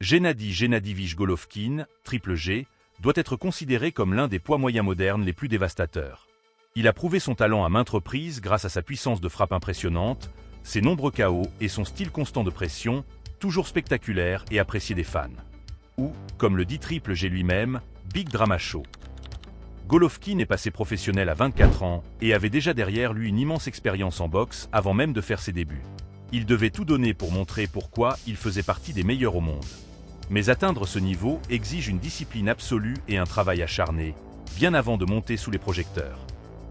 Gennady Gennadiević Golovkin, triple G, doit être considéré comme l'un des poids moyens modernes les plus dévastateurs. Il a prouvé son talent à maintes reprises grâce à sa puissance de frappe impressionnante, ses nombreux KO et son style constant de pression, toujours spectaculaire et apprécié des fans. Ou, comme le dit Triple G lui-même, Big Drama Show. Golovkin est passé professionnel à 24 ans et avait déjà derrière lui une immense expérience en boxe avant même de faire ses débuts. Il devait tout donner pour montrer pourquoi il faisait partie des meilleurs au monde. Mais atteindre ce niveau exige une discipline absolue et un travail acharné, bien avant de monter sous les projecteurs.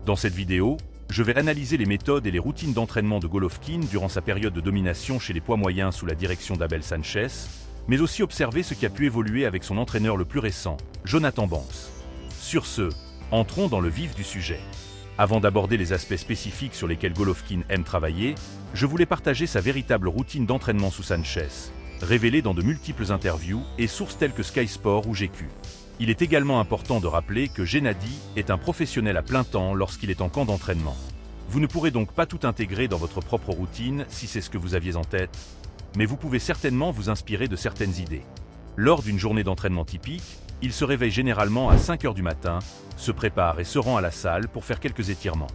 Dans cette vidéo, je vais analyser les méthodes et les routines d'entraînement de Golovkin durant sa période de domination chez les poids moyens sous la direction d'Abel Sanchez, mais aussi observer ce qui a pu évoluer avec son entraîneur le plus récent, Jonathan Banks. Sur ce, entrons dans le vif du sujet. Avant d'aborder les aspects spécifiques sur lesquels Golovkin aime travailler, je voulais partager sa véritable routine d'entraînement sous Sanchez, révélée dans de multiples interviews et sources telles que Sky Sport ou GQ. Il est également important de rappeler que Gennady est un professionnel à plein temps lorsqu'il est en camp d'entraînement. Vous ne pourrez donc pas tout intégrer dans votre propre routine si c'est ce que vous aviez en tête, mais vous pouvez certainement vous inspirer de certaines idées. Lors d'une journée d'entraînement typique, il se réveille généralement à 5 h du matin, se prépare et se rend à la salle pour faire quelques étirements.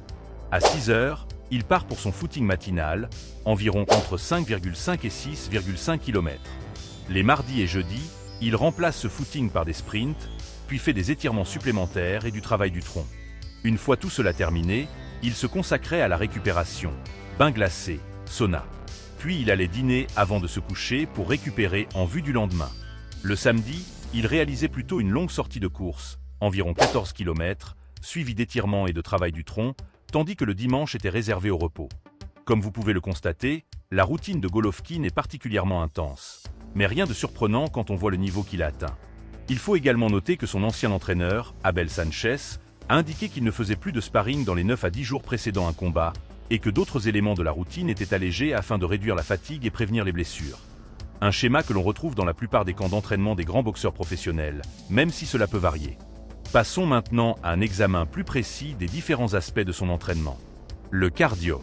À 6 h, il part pour son footing matinal, environ entre 5,5 et 6,5 km. Les mardis et jeudis, il remplace ce footing par des sprints, puis fait des étirements supplémentaires et du travail du tronc. Une fois tout cela terminé, il se consacrait à la récupération, bain glacé, sauna. Puis il allait dîner avant de se coucher pour récupérer en vue du lendemain. Le samedi, il réalisait plutôt une longue sortie de course, environ 14 km, suivie d'étirements et de travail du tronc, tandis que le dimanche était réservé au repos. Comme vous pouvez le constater, la routine de Golovkin est particulièrement intense. Mais rien de surprenant quand on voit le niveau qu'il a atteint. Il faut également noter que son ancien entraîneur, Abel Sanchez, a indiqué qu'il ne faisait plus de sparring dans les 9 à 10 jours précédant un combat, et que d'autres éléments de la routine étaient allégés afin de réduire la fatigue et prévenir les blessures. Un schéma que l'on retrouve dans la plupart des camps d'entraînement des grands boxeurs professionnels, même si cela peut varier. Passons maintenant à un examen plus précis des différents aspects de son entraînement. Le cardio.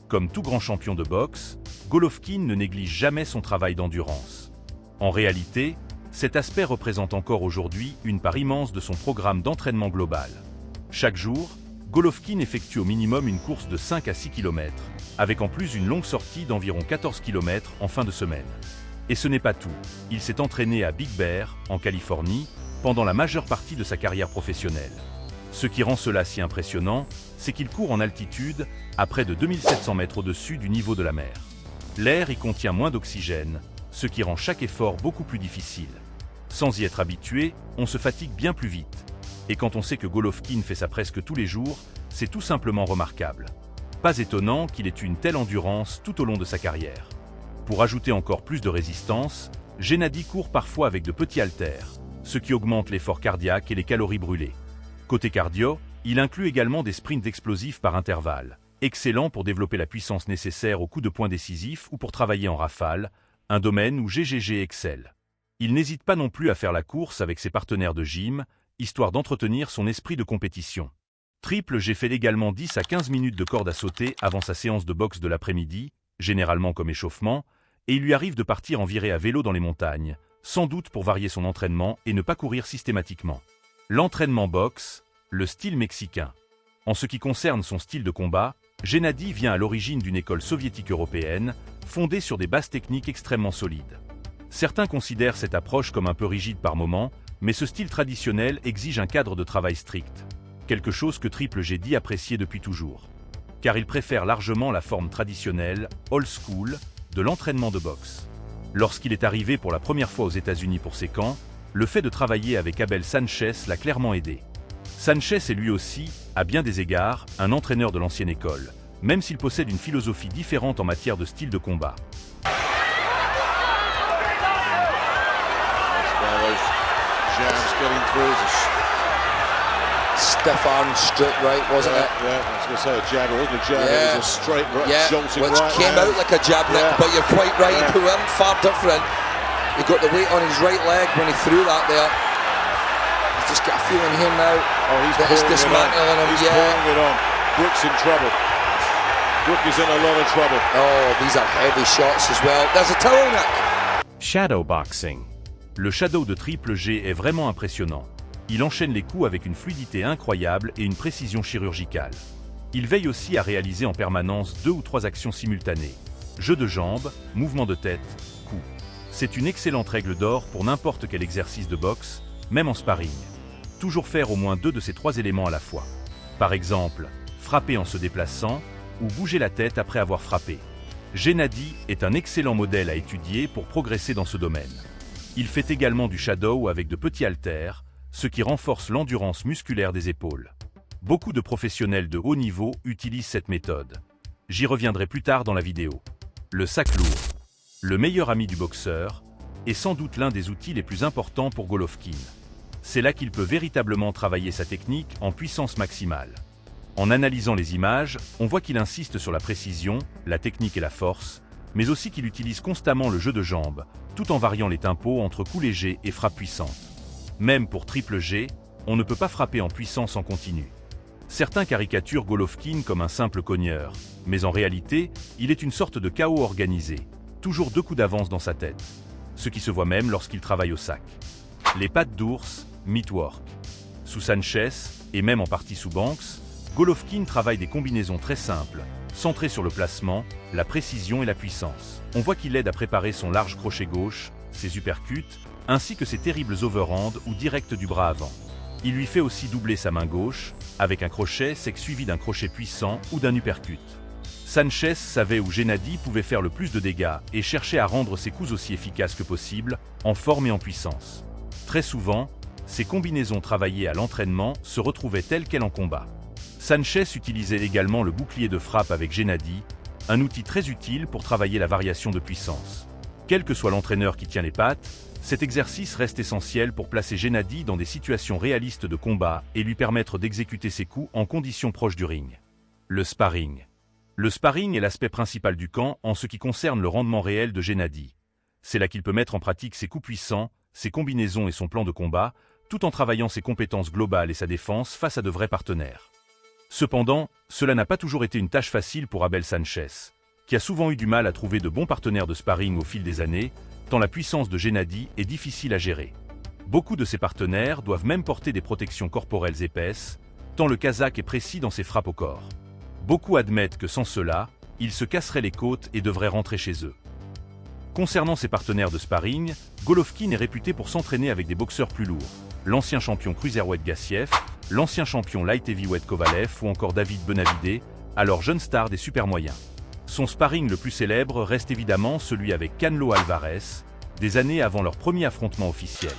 Comme tout grand champion de boxe, Golovkin ne néglige jamais son travail d'endurance. En réalité, cet aspect représente encore aujourd'hui une part immense de son programme d'entraînement global. Chaque jour, Golovkin effectue au minimum une course de 5 à 6 km, avec en plus une longue sortie d'environ 14 km en fin de semaine. Et ce n'est pas tout, il s'est entraîné à Big Bear, en Californie, pendant la majeure partie de sa carrière professionnelle. Ce qui rend cela si impressionnant, c'est qu'il court en altitude, à près de 2700 mètres au-dessus du niveau de la mer. L'air y contient moins d'oxygène, ce qui rend chaque effort beaucoup plus difficile. Sans y être habitué, on se fatigue bien plus vite. Et quand on sait que Golovkin fait ça presque tous les jours, c'est tout simplement remarquable. Pas étonnant qu'il ait une telle endurance tout au long de sa carrière. Pour ajouter encore plus de résistance, Gennady court parfois avec de petits haltères, ce qui augmente l'effort cardiaque et les calories brûlées. Côté cardio, il inclut également des sprints explosifs par intervalle, excellents pour développer la puissance nécessaire aux coups de poing décisifs ou pour travailler en rafale, un domaine où GGG excelle. Il n'hésite pas non plus à faire la course avec ses partenaires de gym, histoire d'entretenir son esprit de compétition. Triple G fait également 10 à 15 minutes de corde à sauter avant sa séance de boxe de l'après-midi, généralement comme échauffement, et il lui arrive de partir en virée à vélo dans les montagnes, sans doute pour varier son entraînement et ne pas courir systématiquement. L'entraînement boxe, le style mexicain. En ce qui concerne son style de combat, Gennady vient à l'origine d'une école soviétique européenne, fondée sur des bases techniques extrêmement solides. Certains considèrent cette approche comme un peu rigide par moments, mais ce style traditionnel exige un cadre de travail strict, quelque chose que Triple G dit apprécier depuis toujours. Car il préfère largement la forme traditionnelle, old school, de l'entraînement de boxe. Lorsqu'il est arrivé pour la première fois aux États-Unis pour ses camps, le fait de travailler avec Abel Sanchez l'a clairement aidé. Sanchez est lui aussi, à bien des égards, un entraîneur de l'ancienne école, même s'il possède une philosophie différente en matière de style de combat. Stiff arm straight right, wasn't it? Yeah, I was going to say a jab. It wasn't a jab, it was a straight jolting which right came hand. out like a jab, Nick, but you're quite right, he went far different. He got the weight on his right leg when he threw that there. He's just got a feeling here now He's that it's pouring it on. dismantling him. He's pouring it on. Brook's in trouble. Brook is in a lot of trouble. Oh, these are heavy shots as well. There's a towel, Nick. Shadow boxing. Le Shadow de Triple G est vraiment impressionnant. Il enchaîne les coups avec une fluidité incroyable et une précision chirurgicale. Il veille aussi à réaliser en permanence 2 ou 3 actions simultanées. Jeu de jambes, mouvement de tête, coup. C'est une excellente règle d'or pour n'importe quel exercice de boxe, même en sparring. Toujours faire au moins 2 de ces 3 éléments à la fois. Par exemple, frapper en se déplaçant ou bouger la tête après avoir frappé. Gennady est un excellent modèle à étudier pour progresser dans ce domaine. Il fait également du shadow avec de petits haltères, ce qui renforce l'endurance musculaire des épaules. Beaucoup de professionnels de haut niveau utilisent cette méthode. J'y reviendrai plus tard dans la vidéo. Le sac lourd. Le meilleur ami du boxeur est sans doute l'un des outils les plus importants pour Golovkin. C'est là qu'il peut véritablement travailler sa technique en puissance maximale. En analysant les images, on voit qu'il insiste sur la précision, la technique et la force, mais aussi qu'il utilise constamment le jeu de jambes, tout en variant les tempos entre coups légers et frappes puissantes. Même pour Triple G, on ne peut pas frapper en puissance en continu. Certains caricaturent Golovkin comme un simple cogneur, mais en réalité, il est une sorte de chaos organisé, toujours 2 coups d'avance dans sa tête, ce qui se voit même lorsqu'il travaille au sac. Les pattes d'ours, Meatwork. Sous Sanchez, et même en partie sous Banks, Golovkin travaille des combinaisons très simples, centrées sur le placement, la précision et la puissance. On voit qu'il aide à préparer son large crochet gauche, ses uppercuts, ainsi que ses terribles overhands ou directs du bras avant. Il lui fait aussi doubler sa main gauche, avec un crochet sec suivi d'un crochet puissant ou d'un uppercut. Sanchez savait où Gennady pouvait faire le plus de dégâts et cherchait à rendre ses coups aussi efficaces que possible, en forme et en puissance. Très souvent, ces combinaisons travaillées à l'entraînement se retrouvaient telles quelles en combat. Sanchez utilisait également le bouclier de frappe avec Gennady, un outil très utile pour travailler la variation de puissance. Quel que soit l'entraîneur qui tient les pattes, cet exercice reste essentiel pour placer Gennady dans des situations réalistes de combat et lui permettre d'exécuter ses coups en conditions proches du ring. Le sparring. Le sparring est l'aspect principal du camp en ce qui concerne le rendement réel de Gennady. C'est là qu'il peut mettre en pratique ses coups puissants, ses combinaisons et son plan de combat, tout en travaillant ses compétences globales et sa défense face à de vrais partenaires. Cependant, cela n'a pas toujours été une tâche facile pour Abel Sanchez, qui a souvent eu du mal à trouver de bons partenaires de sparring au fil des années, tant la puissance de Gennady est difficile à gérer. Beaucoup de ses partenaires doivent même porter des protections corporelles épaisses, tant le Kazakh est précis dans ses frappes au corps. Beaucoup admettent que sans cela, ils se casseraient les côtes et devraient rentrer chez eux. Concernant ses partenaires de sparring, Golovkin est réputé pour s'entraîner avec des boxeurs plus lourds. L'ancien champion cruiserweight Gassiev, l'ancien champion light heavyweight Kovalev ou encore David Benavidez, alors jeune star des super moyens. Son sparring le plus célèbre reste évidemment celui avec Canelo Alvarez, des années avant leur premier affrontement officiel.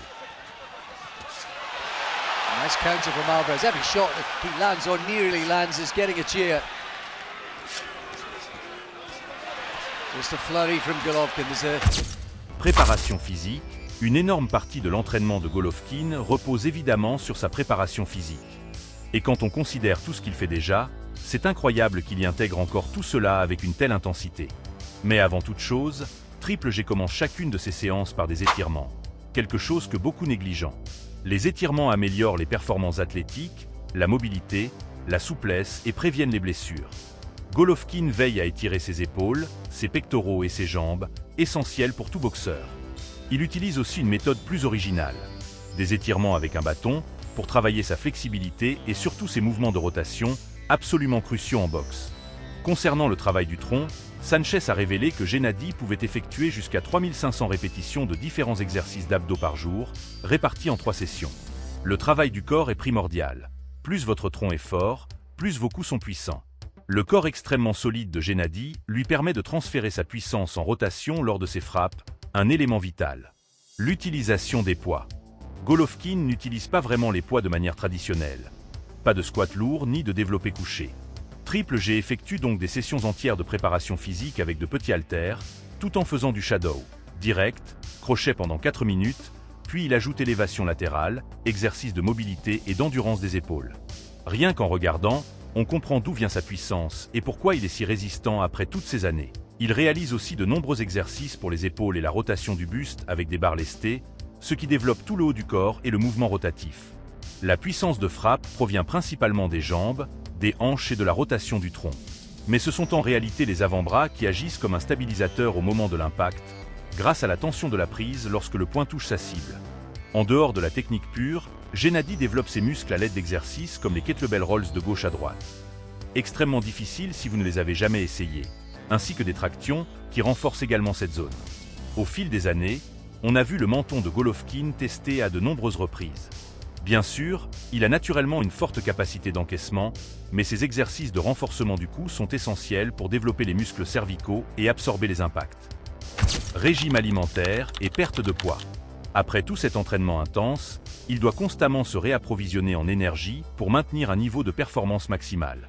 Nice counter from Alvarez. Every shot he lands or nearly lands is getting a cheer. Just a flurry from Golovkin. Préparation physique. Une énorme partie de l'entraînement de Golovkin repose évidemment sur sa préparation physique. Et quand on considère tout ce qu'il fait déjà, c'est incroyable qu'il y intègre encore tout cela avec une telle intensité. Mais avant toute chose, Triple G commence chacune de ses séances par des étirements, quelque chose que beaucoup négligent. Les étirements améliorent les performances athlétiques, la mobilité, la souplesse et préviennent les blessures. Golovkin veille à étirer ses épaules, ses pectoraux et ses jambes, essentiels pour tout boxeur. Il utilise aussi une méthode plus originale, des étirements avec un bâton, pour travailler sa flexibilité et surtout ses mouvements de rotation, absolument cruciaux en boxe. Concernant le travail du tronc, Sanchez a révélé que Gennady pouvait effectuer jusqu'à 3500 répétitions de différents exercices d'abdos par jour, répartis en 3 sessions. Le travail du corps est primordial. Plus votre tronc est fort, plus vos coups sont puissants. Le corps extrêmement solide de Gennady lui permet de transférer sa puissance en rotation lors de ses frappes, un élément vital. L'utilisation des poids. Golovkin n'utilise pas vraiment les poids de manière traditionnelle. Pas de squat lourd ni de développé couché. Triple G effectue donc des sessions entières de préparation physique avec de petits haltères, tout en faisant du shadow, direct, crochet pendant 4 minutes, puis il ajoute élévation latérale, exercice de mobilité et d'endurance des épaules. Rien qu'en regardant, on comprend d'où vient sa puissance et pourquoi il est si résistant après toutes ces années. Il réalise aussi de nombreux exercices pour les épaules et la rotation du buste avec des barres lestées, ce qui développe tout le haut du corps et le mouvement rotatif. La puissance de frappe provient principalement des jambes, des hanches et de la rotation du tronc. Mais ce sont en réalité les avant-bras qui agissent comme un stabilisateur au moment de l'impact, grâce à la tension de la prise lorsque le poing touche sa cible. En dehors de la technique pure, Gennady développe ses muscles à l'aide d'exercices comme les kettlebell rolls de gauche à droite. Extrêmement difficile si vous ne les avez jamais essayés, ainsi que des tractions qui renforcent également cette zone. Au fil des années, on a vu le menton de Golovkin testé à de nombreuses reprises. Bien sûr, il a naturellement une forte capacité d'encaissement, mais ses exercices de renforcement du cou sont essentiels pour développer les muscles cervicaux et absorber les impacts. Régime alimentaire et perte de poids. Après tout cet entraînement intense, il doit constamment se réapprovisionner en énergie pour maintenir un niveau de performance maximale.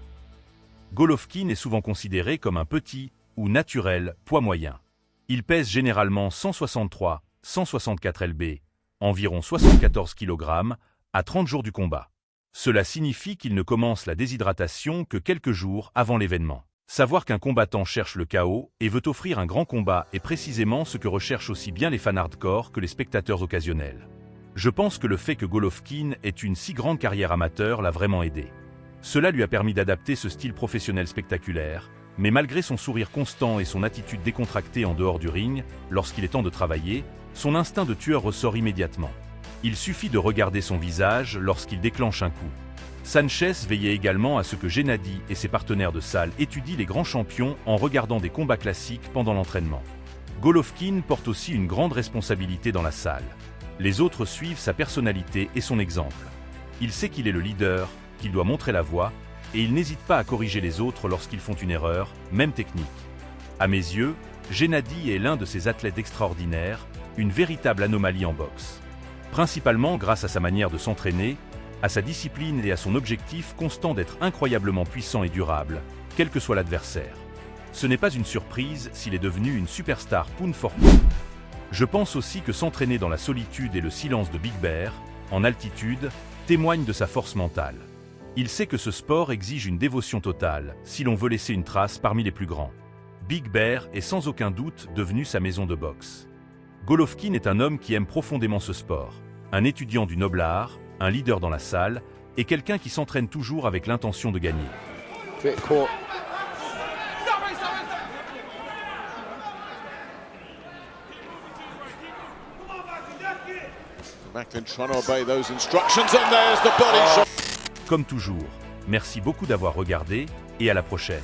Golovkin est souvent considéré comme un petit ou naturel poids moyen. Il pèse généralement 163-164 lb, environ 74 kg, à 30 jours du combat. Cela signifie qu'il ne commence la déshydratation que quelques jours avant l'événement. Savoir qu'un combattant cherche le chaos et veut offrir un grand combat est précisément ce que recherchent aussi bien les fans hardcore que les spectateurs occasionnels. Je pense que le fait que Golovkin ait une si grande carrière amateur l'a vraiment aidé. Cela lui a permis d'adapter ce style professionnel spectaculaire, mais malgré son sourire constant et son attitude décontractée en dehors du ring, lorsqu'il est temps de travailler, son instinct de tueur ressort immédiatement. Il suffit de regarder son visage lorsqu'il déclenche un coup. Sanchez veillait également à ce que Gennady et ses partenaires de salle étudient les grands champions en regardant des combats classiques pendant l'entraînement. Golovkin porte aussi une grande responsabilité dans la salle. Les autres suivent sa personnalité et son exemple. Il sait qu'il est le leader, qu'il doit montrer la voie, et il n'hésite pas à corriger les autres lorsqu'ils font une erreur, même technique. À mes yeux, Gennady est l'un de ces athlètes extraordinaires, une véritable anomalie en boxe. Principalement grâce à sa manière de s'entraîner, à sa discipline et à son objectif constant d'être incroyablement puissant et durable, quel que soit l'adversaire. Ce n'est pas une surprise s'il est devenu une superstar pound for pound. Je pense aussi que s'entraîner dans la solitude et le silence de Big Bear, en altitude, témoigne de sa force mentale. Il sait que ce sport exige une dévotion totale, si l'on veut laisser une trace parmi les plus grands. Big Bear est sans aucun doute devenu sa maison de boxe. Golovkin est un homme qui aime profondément ce sport, un étudiant du noble art, un leader dans la salle, et quelqu'un qui s'entraîne toujours avec l'intention de gagner. Macklin trying to obey those instructions, and there's the body shot. Comme toujours, merci beaucoup d'avoir regardé, et à la prochaine.